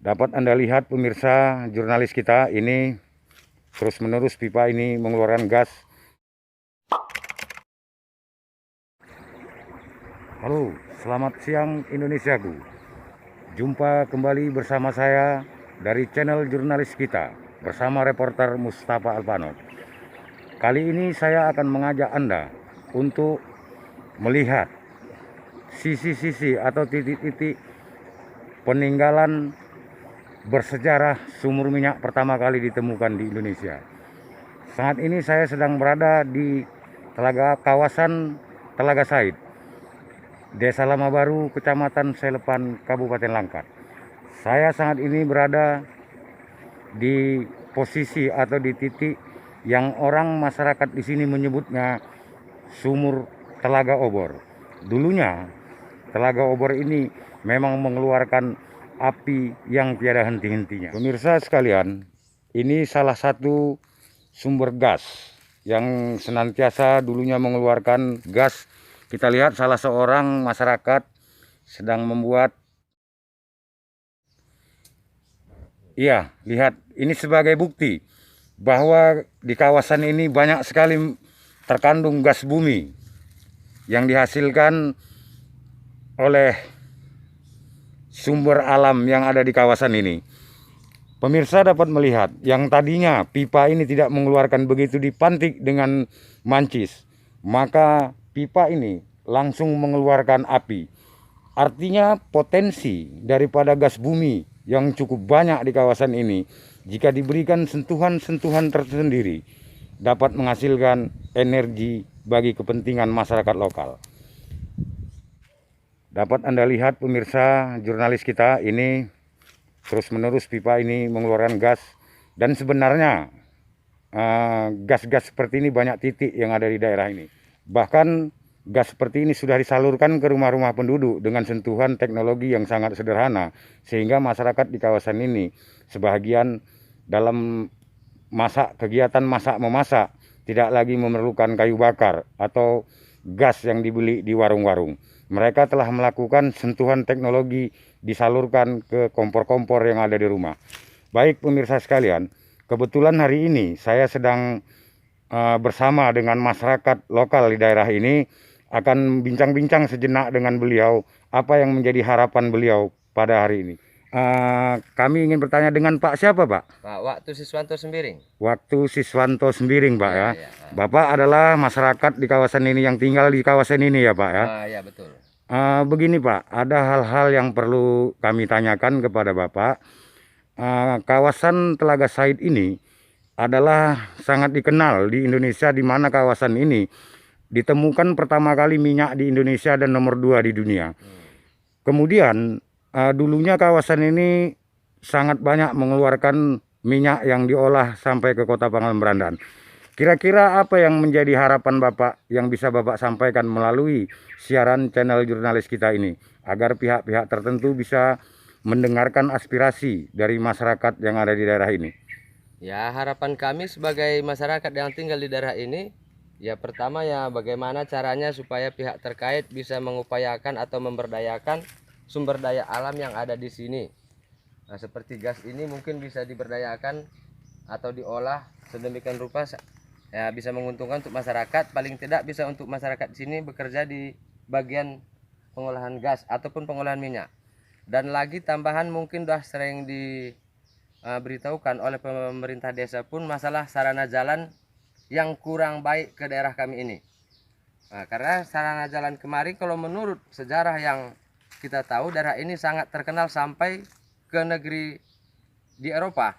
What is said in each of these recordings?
Dapat Anda lihat pemirsa jurnalis kita ini terus-menerus pipa ini mengeluarkan gas. Halo, selamat siang Indonesiaku. Jumpa kembali bersama saya dari channel jurnalis kita bersama reporter Mustafa Alpanot. Kali ini saya akan mengajak Anda untuk melihat sisi-sisi atau titik-titik peninggalan bersejarah sumur minyak pertama kali ditemukan di Indonesia. Saat ini saya sedang berada di kawasan Telaga Said, Desa Lama Baru, Kecamatan Selepan, Kabupaten Langkat. Saya saat ini berada di posisi atau di titik yang orang masyarakat di sini menyebutnya sumur Telaga Obor. Dulunya Telaga Obor ini memang mengeluarkan api yang tiada henti-hentinya. Pemirsa sekalian, ini salah satu sumber gas yang senantiasa dulunya mengeluarkan gas. Kita lihat salah seorang masyarakat sedang membuat, iya, lihat ini sebagai bukti bahwa di kawasan ini banyak sekali terkandung gas bumi yang dihasilkan oleh sumber alam yang ada di kawasan ini. Pemirsa dapat melihat yang tadinya pipa ini tidak mengeluarkan begitu dipantik dengan mancis, maka pipa ini langsung mengeluarkan api. Artinya potensi daripada gas bumi yang cukup banyak di kawasan ini, jika diberikan sentuhan-sentuhan tersendiri, dapat menghasilkan energi bagi kepentingan masyarakat lokal. Dapat Anda lihat pemirsa jurnalis kita ini terus-menerus pipa ini mengeluarkan gas. Dan sebenarnya gas-gas seperti ini banyak titik yang ada di daerah ini. Bahkan gas seperti ini sudah disalurkan ke rumah-rumah penduduk dengan sentuhan teknologi yang sangat sederhana. Sehingga masyarakat di kawasan ini sebahagian dalam kegiatan masak-memasak tidak lagi memerlukan kayu bakar atau gas yang dibeli di warung-warung. Mereka telah melakukan sentuhan teknologi disalurkan ke kompor-kompor yang ada di rumah. Baik pemirsa sekalian, kebetulan hari ini saya sedang bersama dengan masyarakat lokal di daerah ini akan bincang-bincang sejenak dengan beliau apa yang menjadi harapan beliau pada hari ini. Kami ingin bertanya dengan Pak siapa Pak? Pak Waktu Siswanto Sembiring. Waktu Siswanto Sembiring Pak ya. Ya. Bapak adalah masyarakat di kawasan ini yang tinggal di kawasan ini ya Pak ya. Ya betul. Begini Pak, ada hal-hal yang perlu kami tanyakan kepada Bapak. Kawasan Telaga Said ini adalah sangat dikenal di Indonesia, di mana kawasan ini ditemukan pertama kali minyak di Indonesia dan nomor 2 di dunia. Kemudian dulunya kawasan ini sangat banyak mengeluarkan minyak yang diolah sampai ke kota Pangkalan Berandan. Kira-kira apa yang menjadi harapan Bapak yang bisa Bapak sampaikan melalui siaran channel jurnalis kita ini, agar pihak-pihak tertentu bisa mendengarkan aspirasi dari masyarakat yang ada di daerah ini? Ya, harapan kami sebagai masyarakat yang tinggal di daerah ini, ya pertama ya bagaimana caranya supaya pihak terkait bisa mengupayakan atau memberdayakan sumber daya alam yang ada di sini. Nah, seperti gas ini mungkin bisa diberdayakan atau diolah sedemikian rupa ya bisa menguntungkan untuk masyarakat, paling tidak bisa untuk masyarakat di sini bekerja di bagian pengolahan gas ataupun pengolahan minyak. Dan lagi tambahan mungkin sudah sering diberitahukan oleh pemerintah desa pun masalah sarana jalan yang kurang baik ke daerah kami ini. Nah, karena sarana jalan kemarin kalau menurut sejarah yang kita tahu, daerah ini sangat terkenal sampai ke negeri di Eropa.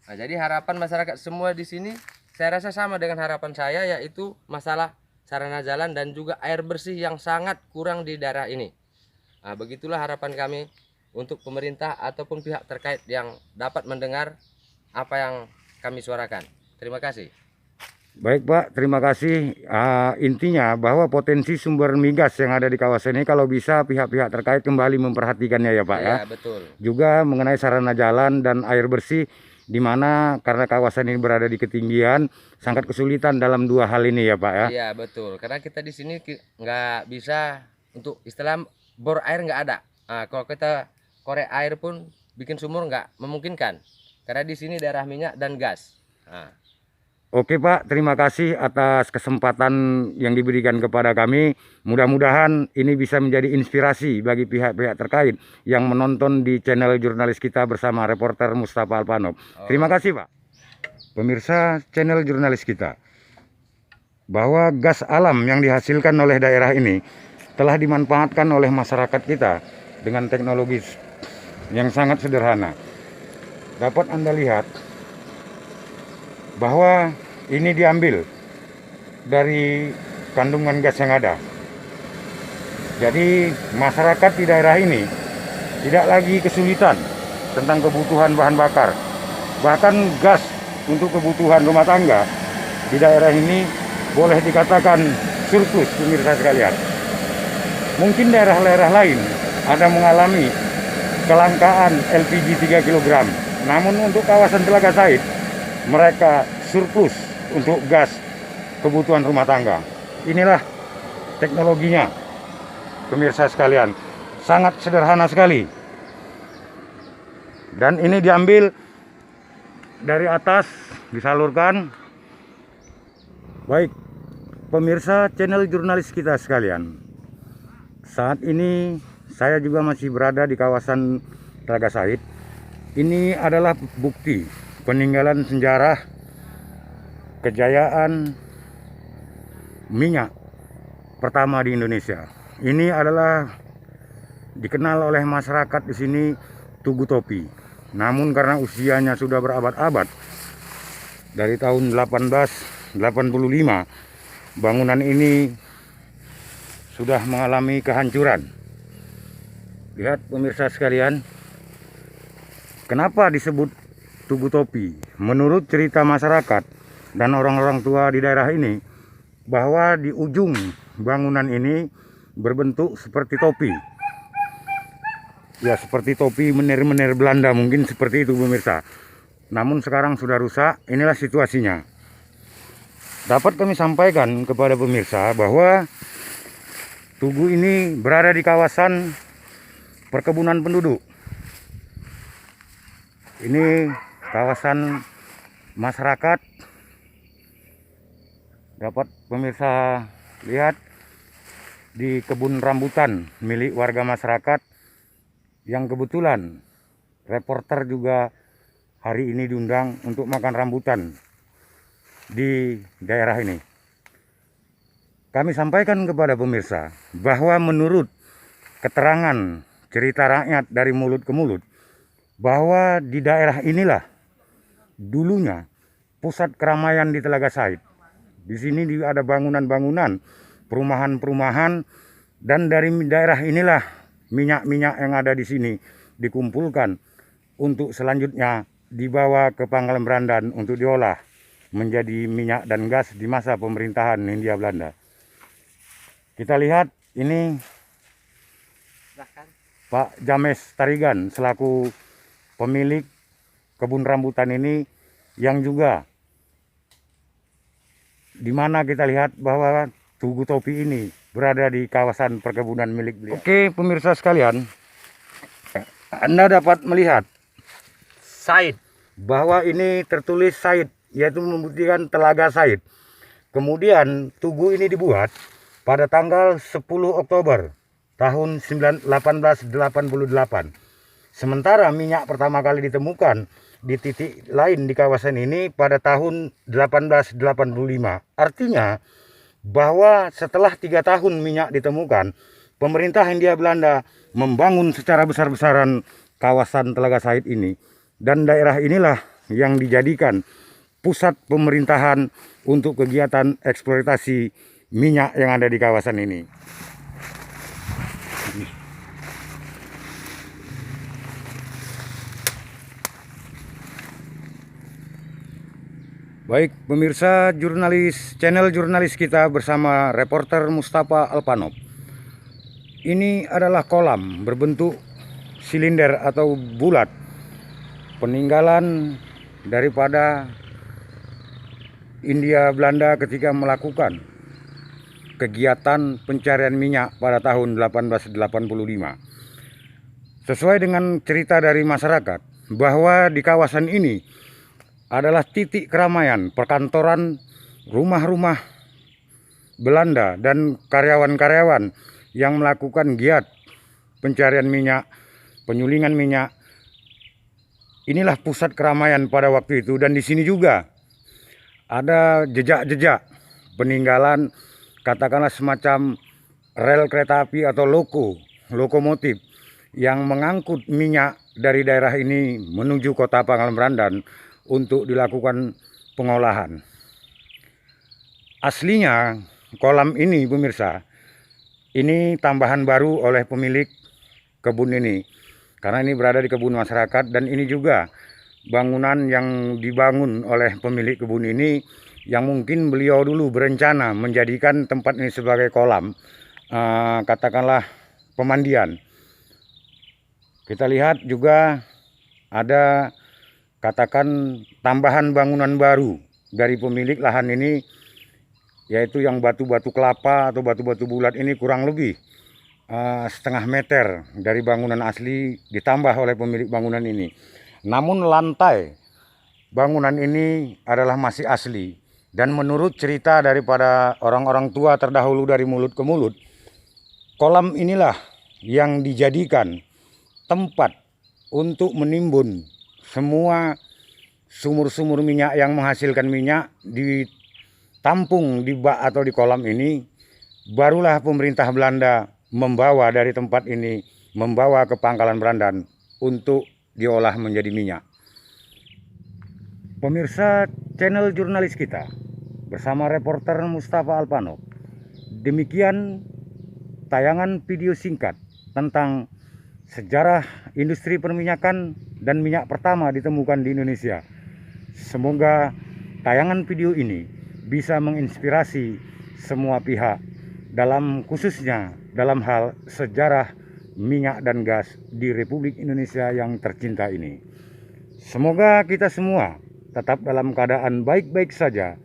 Nah, jadi harapan masyarakat semua di sini saya rasa sama dengan harapan saya, yaitu masalah sarana jalan dan juga air bersih yang sangat kurang di daerah ini. Nah, begitulah harapan kami untuk pemerintah ataupun pihak terkait yang dapat mendengar apa yang kami suarakan. Terima kasih. Baik Pak, terima kasih. Intinya bahwa potensi sumber migas yang ada di kawasan ini kalau bisa pihak-pihak terkait kembali memperhatikannya ya Pak ya. Ya, betul. Juga mengenai sarana jalan dan air bersih, di mana karena kawasan ini berada di ketinggian sangat kesulitan dalam dua hal ini ya Pak ya. Iya betul, karena kita di sini nggak bisa untuk istilah bor air nggak ada. Nah, kalau kita korek air pun bikin sumur nggak memungkinkan karena di sini daerah minyak dan gas. Nah, Oke Pak, terima kasih atas kesempatan yang diberikan kepada kami. Mudah-mudahan ini bisa menjadi inspirasi bagi pihak-pihak terkait yang menonton di channel jurnalis kita bersama reporter Mustafa Alpanov. Terima kasih Pak. Pemirsa channel jurnalis kita, bahwa gas alam yang dihasilkan oleh daerah ini telah dimanfaatkan oleh masyarakat kita dengan teknologi yang sangat sederhana. Dapat Anda lihat bahwa ini diambil dari kandungan gas yang ada. Jadi masyarakat di daerah ini tidak lagi kesulitan tentang kebutuhan bahan bakar. Bahkan gas untuk kebutuhan rumah tangga di daerah ini boleh dikatakan surplus, pemirsa sekalian. Mungkin daerah-daerah lain ada mengalami kelangkaan LPG 3 kg. Namun untuk kawasan Telaga Said, mereka surplus untuk gas kebutuhan rumah tangga. Inilah teknologinya, pemirsa sekalian. Sangat sederhana sekali. Dan ini diambil dari atas, disalurkan. Baik, pemirsa channel jurnalis kita sekalian. Saat ini saya juga masih berada di kawasan Telaga Said. Ini adalah bukti peninggalan sejarah kejayaan minyak pertama di Indonesia. Ini adalah dikenal oleh masyarakat di sini Tugu Topi. Namun karena usianya sudah berabad-abad, dari tahun 1885, bangunan ini sudah mengalami kehancuran. Lihat pemirsa sekalian, kenapa disebut Tugu Topi? Menurut cerita masyarakat dan orang-orang tua di daerah ini, bahwa di ujung bangunan ini berbentuk seperti topi. Ya, seperti topi menir-menir Belanda, mungkin seperti itu pemirsa. Namun sekarang sudah rusak. Inilah situasinya. Dapat kami sampaikan kepada pemirsa bahwa Tugu ini berada di kawasan perkebunan penduduk. Ini kawasan masyarakat. Dapat pemirsa lihat di kebun rambutan milik warga masyarakat yang kebetulan reporter juga hari ini diundang untuk makan rambutan di daerah ini. Kami sampaikan kepada pemirsa bahwa menurut keterangan cerita rakyat dari mulut ke mulut, bahwa di daerah inilah dulunya pusat keramaian di Telaga Said. Di sini ada bangunan-bangunan, perumahan-perumahan, dan dari daerah inilah minyak-minyak yang ada di sini dikumpulkan untuk selanjutnya dibawa ke Pangkalan Berandan untuk diolah menjadi minyak dan gas di masa pemerintahan Hindia Belanda. Kita lihat ini Pak James Tarigan selaku pemilik kebun rambutan ini, yang juga di mana kita lihat bahwa Tugu Topi ini berada di kawasan perkebunan milik beliau. Oke pemirsa sekalian, Anda dapat melihat Said, bahwa ini tertulis Said, yaitu membuktikan Telaga Said. Kemudian Tugu ini dibuat pada tanggal 10 Oktober tahun 1888. Sementara minyak pertama kali ditemukan di titik lain di kawasan ini pada tahun 1885. Artinya bahwa setelah 3 tahun minyak ditemukan, pemerintah Hindia Belanda membangun secara besar-besaran kawasan Telaga Said ini. Dan daerah inilah yang dijadikan pusat pemerintahan untuk kegiatan eksploitasi minyak yang ada di kawasan ini. Baik pemirsa channel jurnalis kita bersama reporter Mustafa Alpanov. Ini adalah kolam berbentuk silinder atau bulat, peninggalan daripada Hindia Belanda ketika melakukan kegiatan pencarian minyak pada tahun 1885. Sesuai dengan cerita dari masyarakat bahwa di kawasan ini adalah titik keramaian perkantoran, rumah-rumah Belanda dan karyawan-karyawan yang melakukan giat pencarian minyak, penyulingan minyak. Inilah pusat keramaian pada waktu itu, dan di sini juga ada jejak-jejak peninggalan, katakanlah semacam rel kereta api atau lokomotif yang mengangkut minyak dari daerah ini menuju kota Pangkalan Berandan untuk dilakukan pengolahan. Aslinya kolam ini pemirsa, ini tambahan baru oleh pemilik kebun ini, karena ini berada di kebun masyarakat, dan ini juga bangunan yang dibangun oleh pemilik kebun ini yang mungkin beliau dulu berencana menjadikan tempat ini sebagai kolam, katakanlah pemandian. Kita lihat juga ada katakan tambahan bangunan baru dari pemilik lahan ini, yaitu yang batu-batu kelapa atau batu-batu bulat ini kurang lebih setengah meter dari bangunan asli ditambah oleh pemilik bangunan ini. Namun lantai bangunan ini adalah masih asli, dan menurut cerita daripada orang-orang tua terdahulu dari mulut ke mulut, kolam inilah yang dijadikan tempat untuk menimbun semua sumur-sumur minyak yang menghasilkan minyak ditampung di bak atau di kolam ini. Barulah pemerintah Belanda membawa dari tempat ini, membawa ke Pangkalan Berandan untuk diolah menjadi minyak. Pemirsa channel jurnalis kita bersama reporter Mustafa Alpanov, demikian tayangan video singkat tentang sejarah industri perminyakan dan minyak pertama ditemukan di Indonesia. Semoga tayangan video ini bisa menginspirasi semua pihak, khususnya dalam hal sejarah minyak dan gas di Republik Indonesia yang tercinta ini. Semoga kita semua tetap dalam keadaan baik-baik saja.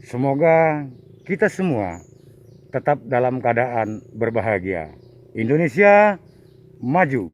Semoga kita semua tetap dalam keadaan berbahagia. Indonesia maju.